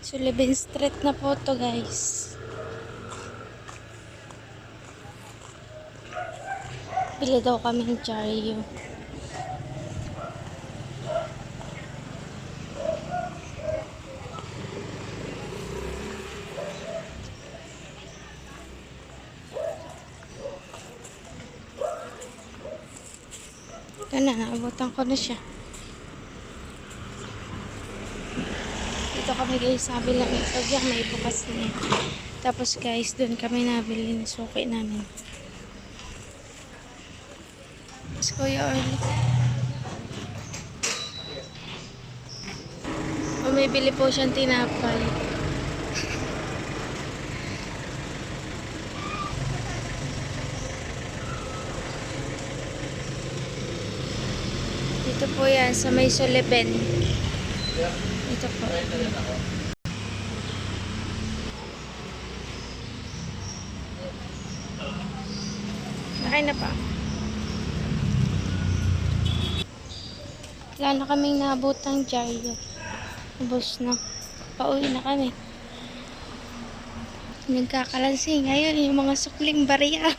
Sullivan Street na po to, guys. Bili daw kami ng Chario. Ito na, naabutan ko na siya. Dito kami, guys, sabi lang ito diyan, may bukas na. Tapos, guys, doon kami nabili ng suki namin. Mas Kuya Orly. Bumibili po siyang tinapay. Dito po yan, sa may Sullivan. Ito po. Bakay na pa. Wala na kaming naabutang Chario. Ubos na. Pauwi na kami. Nagkakalansi ngayon yung mga sukling bariya.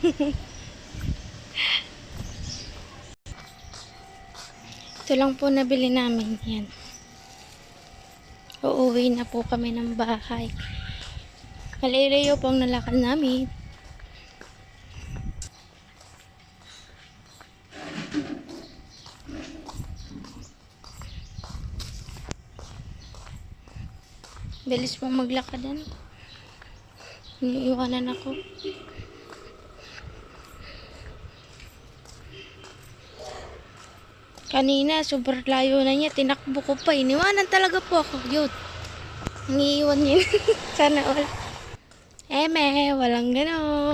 Ito lang po nabili namin yan. Uuwi na po kami ng bahay. Malalayo po ang nalakad namin. Bilis pong maglakad yan. Iniiwanan ako. Kanina, super layo na niya. Tinakbo ko pa. Iniwanan talaga po ako. Yun. Iniiwan niya. Sana wala. Eme, walang ganon.